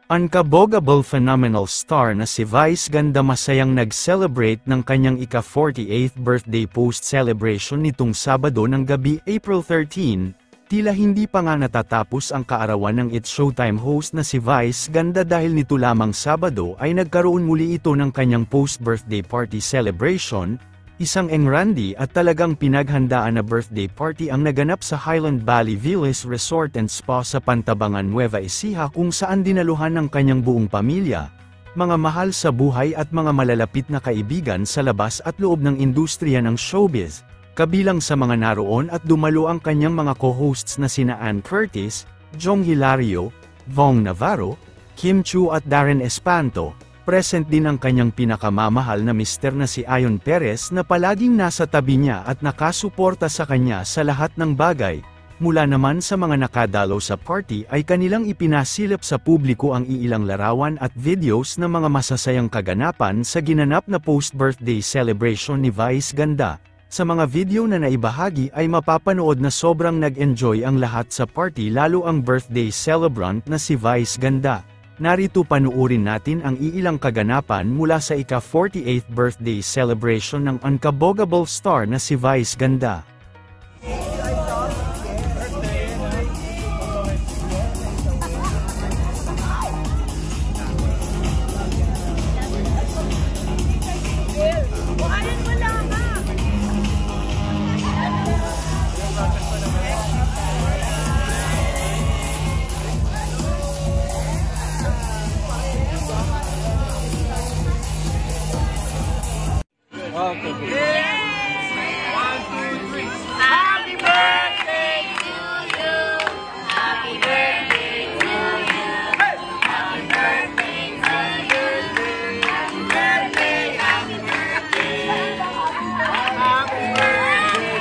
Unkabogable phenomenal star na si Vice Ganda masayang nag-celebrate ng kanyang ika-48th birthday post-celebration nitong Sabado ng gabi April 13, tila hindi pa nga natatapos ang kaarawan ng It's Showtime host na si Vice Ganda dahil nito lamang Sabado ay nagkaroon muli ito ng kanyang post-birthday party celebration. Isang engrandi at talagang pinaghandaan na birthday party ang naganap sa Highland Valley Villas Resort and Spa sa Pantabangan, Nueva Ecija kung saan dinaluhan ng kanyang buong pamilya, mga mahal sa buhay at mga malalapit na kaibigan sa labas at loob ng industriya ng showbiz. Kabilang sa mga naroon at dumalo ang kanyang mga co-hosts na sina Ann Curtis, Jong Hilario, Vong Navarro, Kim Chu at Darren Espanto. Present din ang kanyang pinakamamahal na mister na si Ayon Perez na palaging nasa tabi niya at nakasuporta sa kanya sa lahat ng bagay. Mula naman sa mga nakadalaw sa party ay kanilang ipinasilip sa publiko ang iilang larawan at videos ng mga masasayang kaganapan sa ginanap na post-birthday celebration ni Vice Ganda. Sa mga video na naibahagi ay mapapanood na sobrang nag-enjoy ang lahat sa party lalo ang birthday celebrant na si Vice Ganda. Narito panuorin natin ang iilang kaganapan mula sa ika-48th birthday celebration ng unkabogable star na si Vice Ganda. Okay. Yes! 1, 2, 3. Happy birthday to you. Happy birthday to you. Happy birthday to you. Happy birthday, happy birthday. Happy birthday.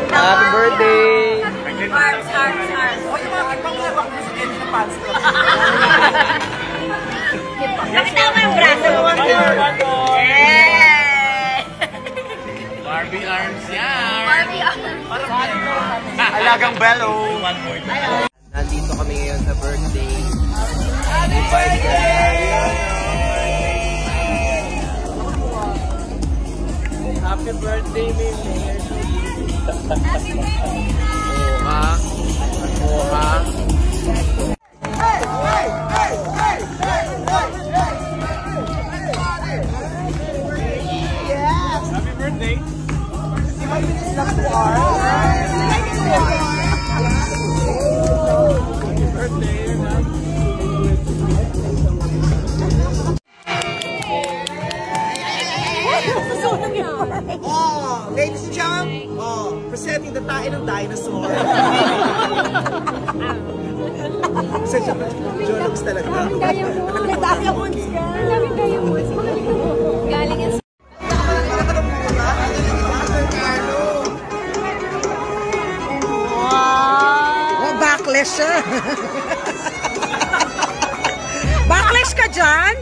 Happy birthday. Hearts, hearts, hearts. Nakita mo yung braso mo? Barbie arms yan! Barbie arms! Alagang bello! Nandito kami ngayon sa birthday. Happy birthday, Mimi! Oha! Oha! Happy birthday! Ladies and gentlemen, presenting the tae ng dinosaur. Jologs talaga. Diamonds ka! Diamonds! Galing yan. Backlash siya. Backlash ka dyan?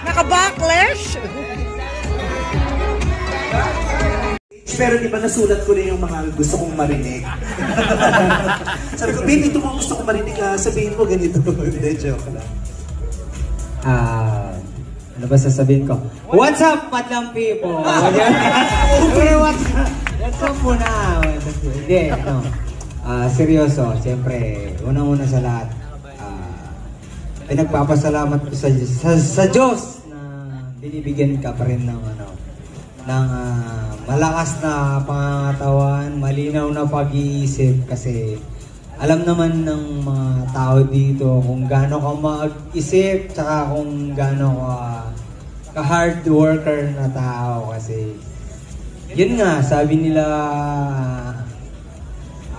Naka-backlash? Pero di ba nasulat ko na yung mga gusto kong marinig? Sabi ko, babe, ito mga gusto kong marinig, sabihin mo ganito. Hindi, joke lang. Ano ba sasabihin ko? What's up, madlang people? What's up muna? Hindi, no. Seryoso, siyempre, unang-una sa lahat, pinagpapasalamat ko sa Diyos na binibigyan ka pa rin ng, ng malakas na pangangatawan, malinaw na pag-iisip kasi alam naman ng mga tao dito kung gaano ka mag-isip tsaka kung gaano ka hard worker na tao kasi yun nga, sabi nila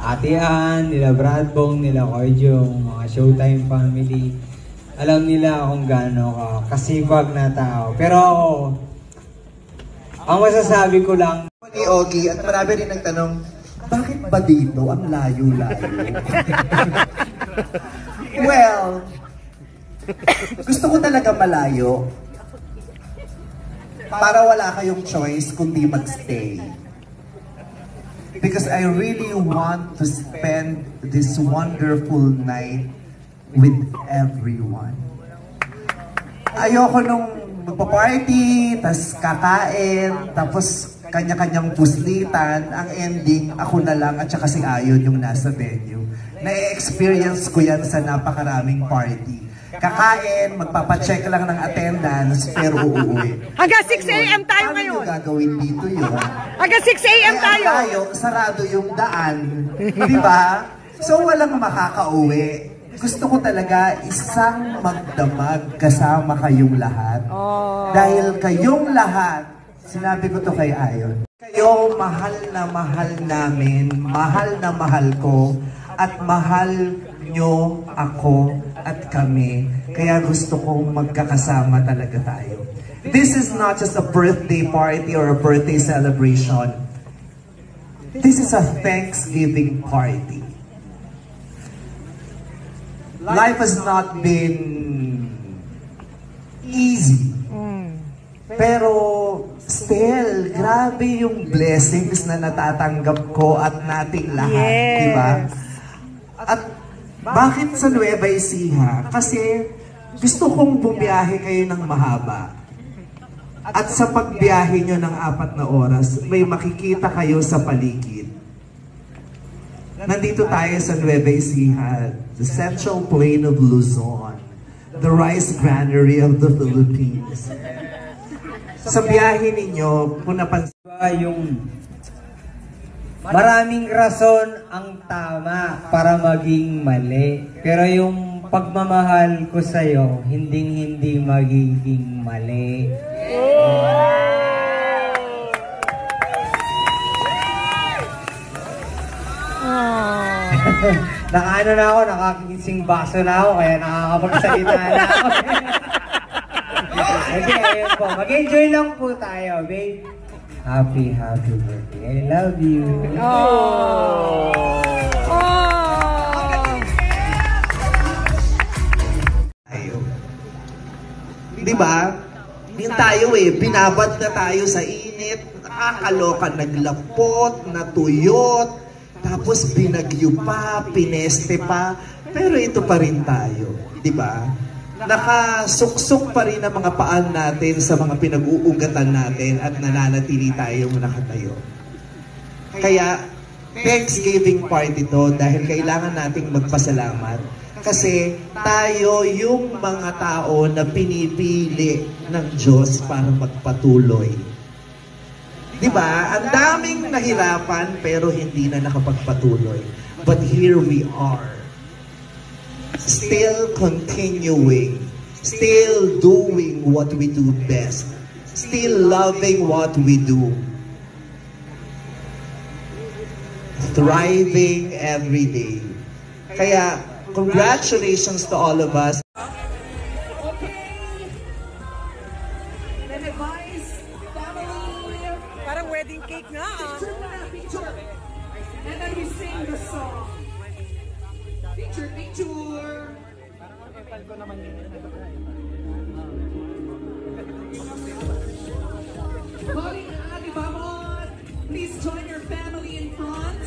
Ate Ann, nila Brad Bong, nila Koyjong, mga Showtime family, alam nila kung gaano ka kasipag na tao. Pero ako, ang masasabi ko lang Ni Ogie, at marami rin nagtanong, bakit ba dito ang layo-layo? Well, gusto ko talaga malayo para wala kayong choice kundi magstay. Because I really want to spend this wonderful night with everyone. Ayoko nung magpa-party, tas kakain, tapos kanya-kanyang puslitan. Ang ending, ako na lang at saka si Ayon yung nasa venue. Na-experience ko yan sa napakaraming party. Kakain, magpapacheck lang ng attendance, pero uuwi. Hanggang 6 a.m. tayo ngayon. Paano gagawin dito yun? Hanggang 6 a.m. tayo. Sarado yung daan. Di ba? So walang makakauwi. Gusto ko talaga isang magdamag kasama kayong lahat. Dahil kayong lahat, sinabi ko to kay Ayon, kayo mahal namin, mahal na mahal ko, at mahal nyo ako at kami. Kaya gusto kong magkakasama talaga tayo. This is not just a birthday party or a birthday celebration. This is a Thanksgiving party. Life has not been easy. Pero still, grabe yung blessings na natatanggap ko at nating lahat, di ba? At bakit sa Nueva Ecija? Kasi gusto kong bumiyahe kayo ng mahaba. At sa pagbiyahe nyo ng 4 na oras, may makikita kayo sa paligid. Nandito tayo sa Nueva Ecija, the Central Plain of Luzon, the rice granary of the Philippines. Sa biyahe ninyo, kung napansin, Yung maraming rason ang tama para maging mali. Pero yung pagmamahal ko sa'yo, hindi magiging mali. Nakaano na ako, nakakising baso na ako, kaya nakakapagsalita na ako. Okay, ayun po. Mag-enjoy lang po tayo, babe. Happy birthday. I love you. di ba? Yung tayo binabad na tayo sa init, nakakaloka, naglapot, natuyot, tapos binagyo pa, pineste pa, pero ito pa rin tayo, di ba? Nakasuksok pa rin ang mga paan natin sa mga pinag-uugatan natin at nananatili tayong nakatayo. Kaya, Thanksgiving party to dahil kailangan nating magpasalamat. Kasi tayo yung mga tao na pinipili ng Diyos para magpatuloy. Diba? Ang daming nahirapan pero hindi na nakapagpatuloy. But here we are. Still continuing. Still doing what we do best. Still loving what we do. Thriving every day. Kaya, congratulations to all of us. Parang wedding cake nga And then we sing the song. Picture. Bobby and Adi Bamon, please join your family in front.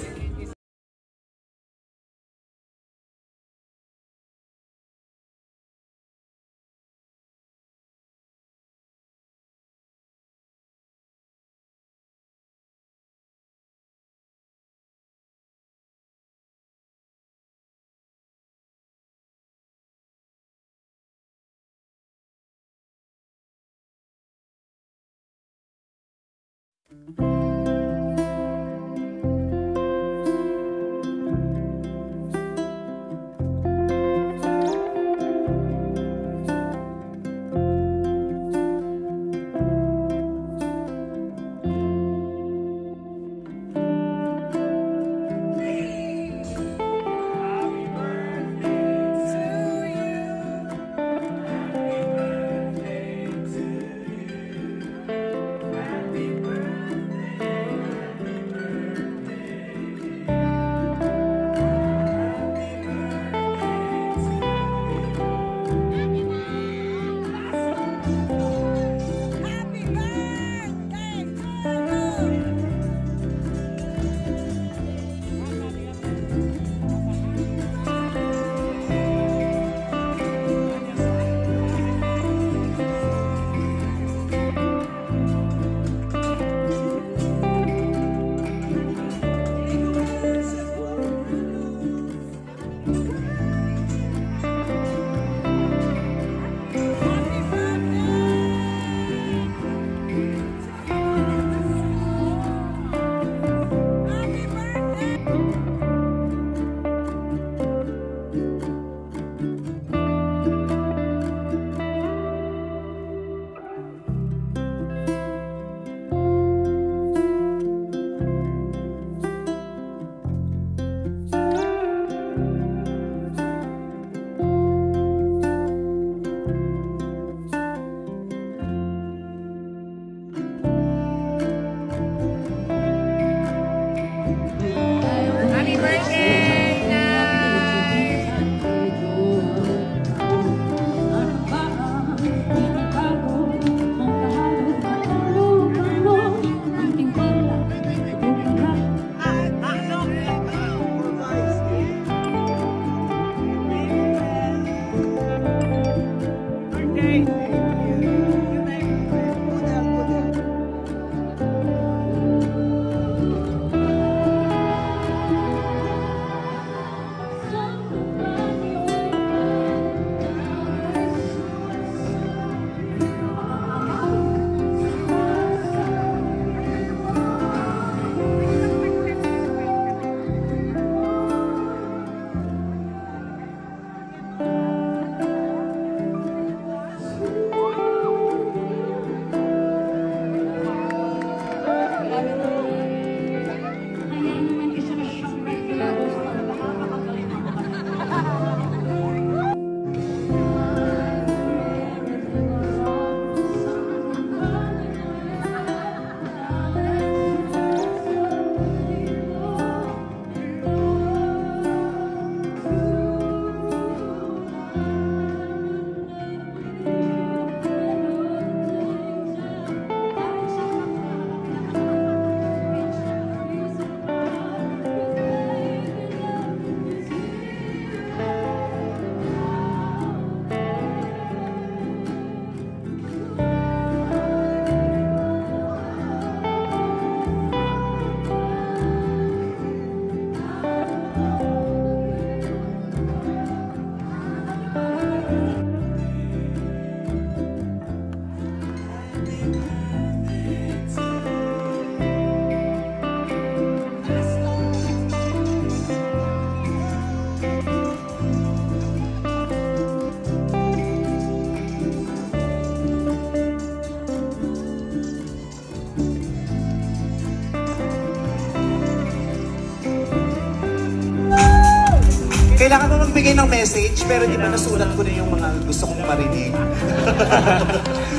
Kailangan ko magbigay ng message, pero di ba nasulat ko na yung mga gusto kong marinig.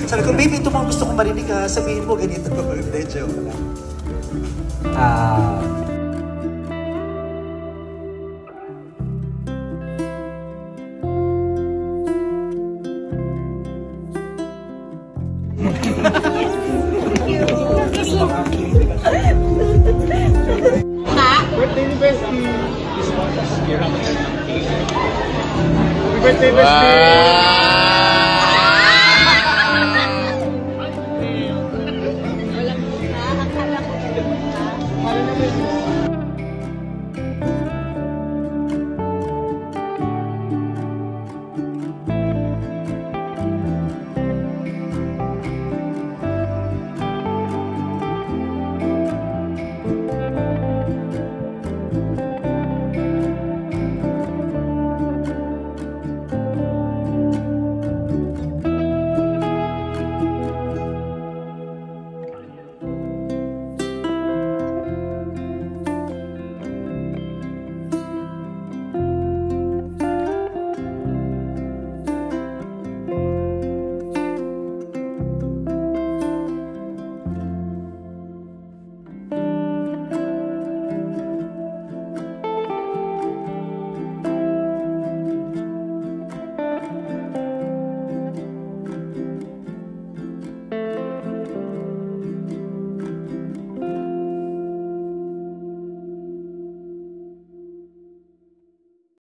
Sabi ko, baby, ito mga gusto kong marinig ha, sabihin mo ganito. Hindi, joke lang. Birthday ni Bestie! Birthday, Bestie!